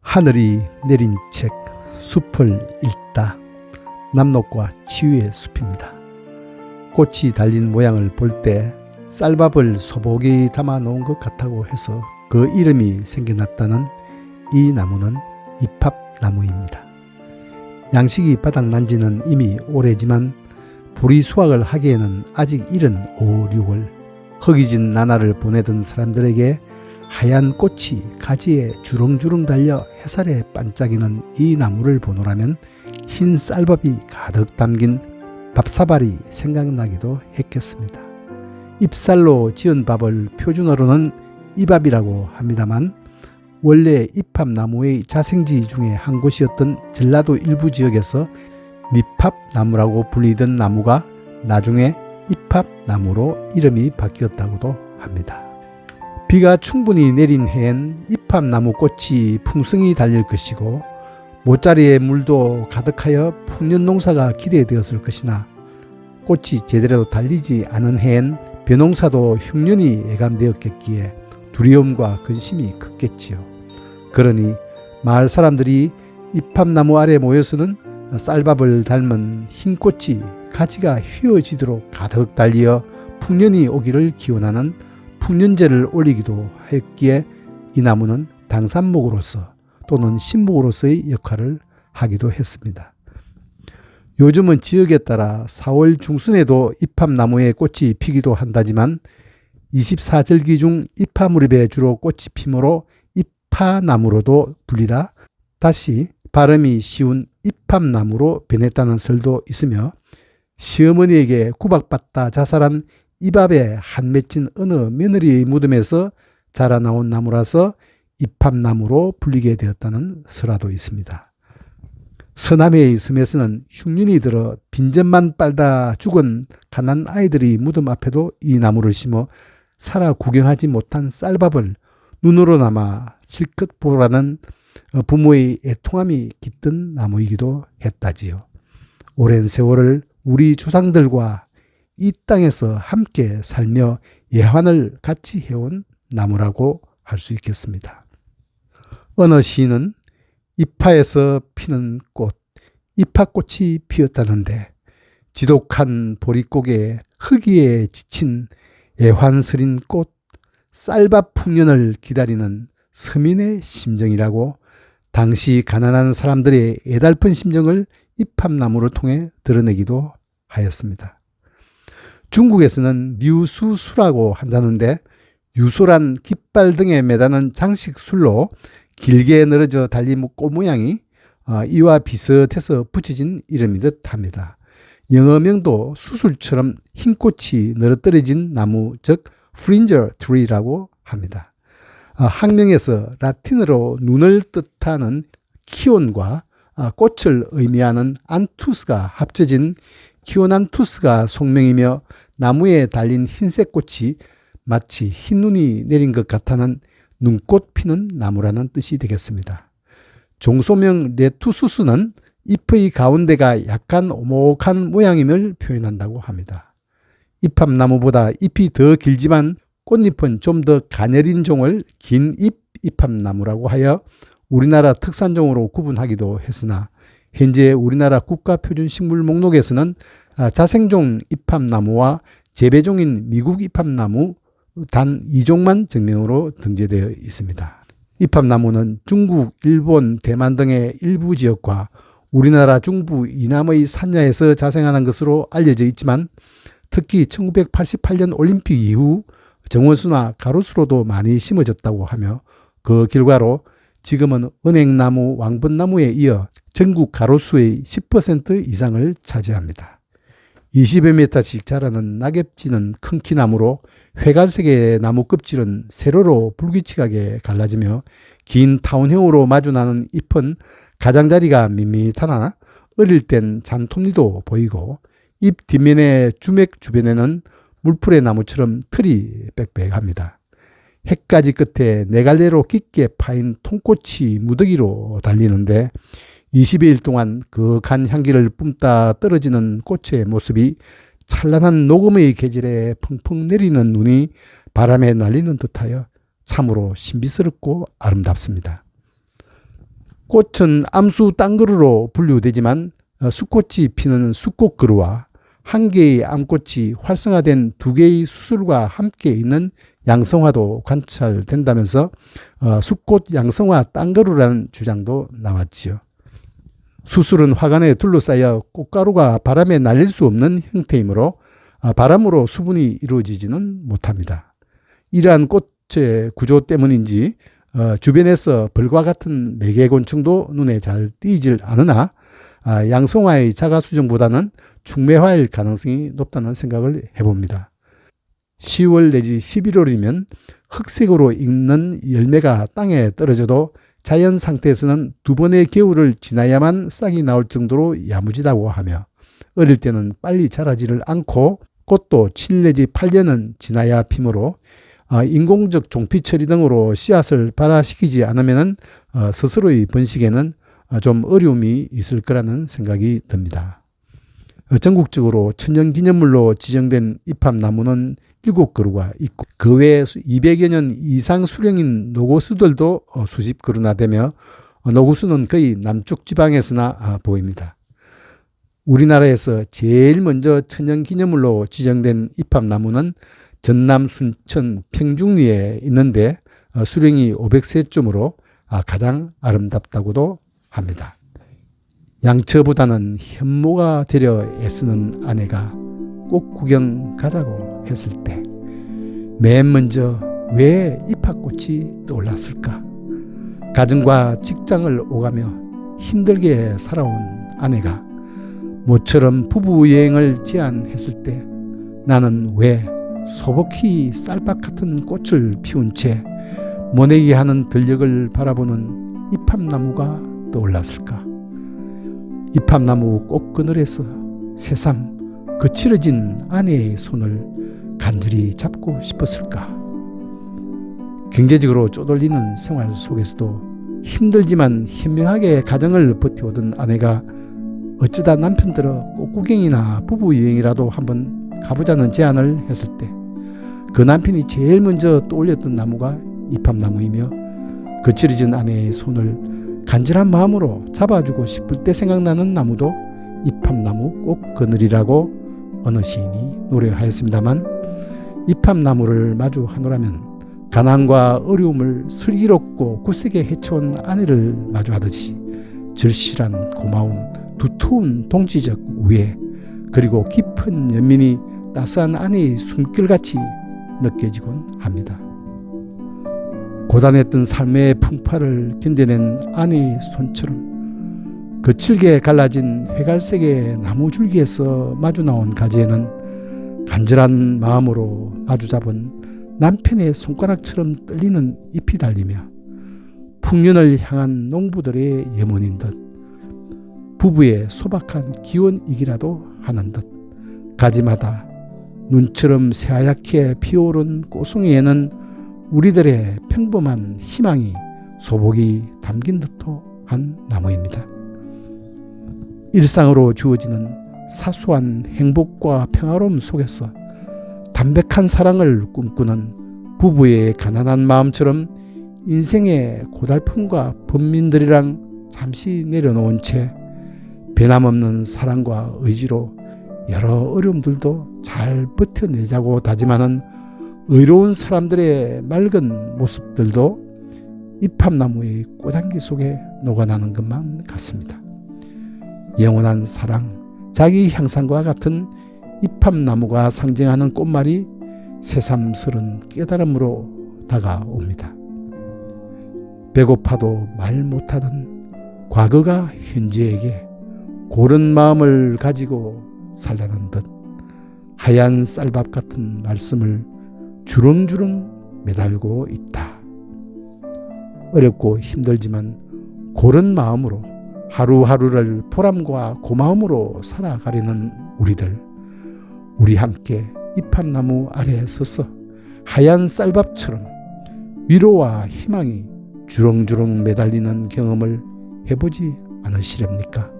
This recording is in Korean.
하늘이 내린 책 숲을 읽다. 남록과 치유의 숲입니다. 꽃이 달린 모양을 볼 때 쌀밥을 소복이 담아 놓은 것 같다고 해서 그 이름이 생겨났다는 이 나무는 입합나무입니다. 양식이 바닥난 지는 이미 오래지만 불이 수확을 하기에는 아직 이른 5, 6월 허기진 나날을 보내던 사람들에게 하얀 꽃이 가지에 주렁주렁 달려 햇살에 반짝이는 이 나무를 보노라면 흰 쌀밥이 가득 담긴 밥사발이 생각나기도 했겠습니다. 잎살로 지은 밥을 표준어로는 이밥이라고 합니다만 원래 입합나무의 자생지 중에 한 곳이었던 전라도 일부 지역에서 밑팝나무라고 불리던 나무가 나중에 입합나무로 이름이 바뀌었다고도 합니다. 비가 충분히 내린 해엔 입합나무 꽃이 풍성히 달릴 것이고 모짜리에 물도 가득하여 풍년농사가 기대되었을 것이나 꽃이 제대로 달리지 않은 해엔 벼농사도 흉년이 예감되었겠기에 두려움과 근심이 컸겠지요. 그러니 마을 사람들이 입합나무 아래 모여서는 쌀밥을 닮은 흰 꽃이 가지가 휘어지도록 가득 달려 풍년이 오기를 기원하는 풍년제를 올리기도 하였기에 이 나무는 당산목으로서 또는 신목으로서의 역할을 하기도 했습니다. 요즘은 지역에 따라 4월 중순에도 입합나무에 꽃이 피기도 한다지만 24절기 중 입하무렵에 주로 꽃이 피므로 입하나무로도 불리다 다시 발음이 쉬운 입합나무로 변했다는 설도 있으며 시어머니에게 구박받다 자살한 이밥에 한 맺힌 어느 며느리의 무덤에서 자라나온 나무라서 입합나무로 불리게 되었다는 설화도 있습니다. 서남해의 섬에서는 흉년이 들어 빈젖만 빨다 죽은 가난 아이들이 무덤 앞에도 이 나무를 심어 살아 구경하지 못한 쌀밥을 눈으로나마 실컷 보라는 부모의 애통함이 깃든 나무이기도 했다지요. 오랜 세월을 우리 조상들과 이 땅에서 함께 살며 예환을 같이 해온 나무라고 할 수 있겠습니다. 어느 시인은 입하에서 피는 꽃, 입하꽃이 피었다는데 지독한 보릿고개 흙이에 지친 애환스린 꽃, 쌀밥 풍년을 기다리는 서민의 심정이라고 당시 가난한 사람들의 애달픈 심정을 입합나무를 통해 드러내기도 하였습니다. 중국에서는 류수수라고 한다는데 유소란 깃발 등에 매다는 장식술로 길게 늘어져 달린 꽃 모양이 이와 비슷해서 붙여진 이름인 듯 합니다. 영어명도 수술처럼 흰 꽃이 늘어떨어진 나무, 즉 fringe tree라고 합니다. 학명에서 라틴어로 눈을 뜻하는 키온과 꽃을 의미하는 안투스가 합쳐진 키오난투스가 속명이며 나무에 달린 흰색 꽃이 마치 흰눈이 내린 것 같다는 눈꽃 피는 나무라는 뜻이 되겠습니다. 종소명 레투수스는 잎의 가운데가 약간 오목한 모양임을 표현한다고 합니다. 입합나무보다 잎이 더 길지만 꽃잎은 좀 더 가녀린 종을 긴 잎 입합나무라고 하여 우리나라 특산종으로 구분하기도 했으나 현재 우리나라 국가표준식물 목록에서는 자생종 입합나무와 재배종인 미국 입합나무 단 2종만 정명으로 등재되어 있습니다. 입합나무는 중국, 일본, 대만 등의 일부 지역과 우리나라 중부 이남의 산야에서 자생하는 것으로 알려져 있지만 특히 1988년 올림픽 이후 정원수나 가로수로도 많이 심어졌다고 하며 그 결과로 지금은 은행나무, 왕벚나무에 이어 전국 가로수의 10% 이상을 차지합니다. 20여 미터씩 자라는 낙엽지는 큰 키나무로 회갈색의 나무 껍질은 세로로 불규칙하게 갈라지며 긴 타원형으로 마주나는 잎은 가장자리가 밋밋하나 어릴 땐 잔톱니도 보이고 잎 뒷면의 주맥 주변에는 물풀의 나무처럼 털이 빽빽합니다. 햇가지 끝에 네 갈래로 깊게 파인 통꽃이 무더기로 달리는데 20여일 동안 그윽한 향기를 뿜다 떨어지는 꽃의 모습이 찬란한 녹음의 계절에 펑펑 내리는 눈이 바람에 날리는 듯하여 참으로 신비스럽고 아름답습니다. 꽃은 암수 땅그루로 분류되지만 수꽃이 피는 수꽃그루와 한 개의 암꽃이 활성화된 두 개의 수술과 함께 있는 양성화도 관찰된다면서 수꽃 양성화 땅그루라는 주장도 나왔지요. 수술은 화관에 둘러싸여 꽃가루가 바람에 날릴 수 없는 형태이므로 바람으로 수분이 이루어지지는 못합니다. 이러한 꽃의 구조 때문인지 주변에서 벌과 같은 매개곤충도 눈에 잘 띄질 않으나 양성화의 자가수정보다는 충매화일 가능성이 높다는 생각을 해봅니다. 10월 내지 11월이면 흑색으로 익는 열매가 땅에 떨어져도 자연 상태에서는 두 번의 겨울을 지나야만 싹이 나올 정도로 야무지다고 하며 어릴 때는 빨리 자라지를 않고 꽃도 7 내지 8년은 지나야 피므로 인공적 종피 처리 등으로 씨앗을 발화시키지 않으면 스스로의 번식에는 좀 어려움이 있을 거라는 생각이 듭니다. 전국적으로 천연기념물로 지정된 입합나무는 7그루가 있고 그 외에 200여 년 이상 수령인 노고수들도 수십 그루나 되며 노고수는 거의 남쪽 지방에서나 보입니다. 우리나라에서 제일 먼저 천연기념물로 지정된 입합나무는 전남 순천 평중리에 있는데 수령이 500세쯤으로 가장 아름답다고도 합니다. 양처보다는 현모가 되려 애쓰는 아내가 꽃 구경 가자고 했을 때 맨 먼저 왜 입학꽃이 떠올랐을까? 가정과 직장을 오가며 힘들게 살아온 아내가 모처럼 부부여행을 제안했을 때 나는 왜 소복히 쌀밥 같은 꽃을 피운 채 모내기 하는 들녘을 바라보는 입합나무가 떠올랐을까? 입합나무 꽃그늘에서 새삼 거칠어진 아내의 손을 간절히 잡고 싶었을까? 경제적으로 쪼들리는 생활 속에서도 힘들지만 현명하게 가정을 버텨오던 아내가 어쩌다 남편들어 꽃구경이나 부부여행이라도 한번 가보자는 제안을 했을 때 그 남편이 제일 먼저 떠올렸던 나무가 입합나무이며 거칠어진 아내의 손을 간절한 마음으로 잡아주고 싶을 때 생각나는 나무도 입합나무 꽃그늘이라고 어느 시인이 노래하였습니다만 입합나무를 마주하노라면 가난과 어려움을 슬기롭고 굳세게 헤쳐온 아내를 마주하듯이 절실한 고마움, 두터운 동지적 우애 그리고 깊은 연민이 따스한 아내의 숨결같이 느껴지곤 합니다. 고단했던 삶의 풍파를 견뎌낸 아내의 손처럼 거칠게 갈라진 회갈색의 나무줄기에서 마주 나온 가지에는 간절한 마음으로 마주잡은 남편의 손가락처럼 떨리는 잎이 달리며 풍년을 향한 농부들의 염원인 듯 부부의 소박한 기원이기라도 하는 듯 가지마다 눈처럼 새하얗게 피어오른 꽃송이에는 우리들의 평범한 희망이 소복이 담긴 듯도 한 나무입니다. 일상으로 주어지는 사소한 행복과 평화로움 속에서 담백한 사랑을 꿈꾸는 부부의 가난한 마음처럼 인생의 고달픔과 번민들이랑 잠시 내려놓은 채 변함없는 사랑과 의지로 여러 어려움들도 잘 버텨내자고 다짐하는 의로운 사람들의 맑은 모습들도 입합나무의 꽃향기 속에 녹아나는 것만 같습니다. 영원한 사랑, 자기 향상과 같은 입합나무가 상징하는 꽃말이 새삼스런 깨달음으로 다가옵니다. 배고파도 말 못하던 과거가 현재에게 고른 마음을 가지고 살라는 듯 하얀 쌀밥 같은 말씀을 주렁주렁 매달고 있다. 어렵고 힘들지만 고른 마음으로 하루하루를 보람과 고마움으로 살아가려는 우리들, 우리 함께 입합나무 아래에 서서 하얀 쌀밥처럼 위로와 희망이 주렁주렁 매달리는 경험을 해보지 않으시렵니까?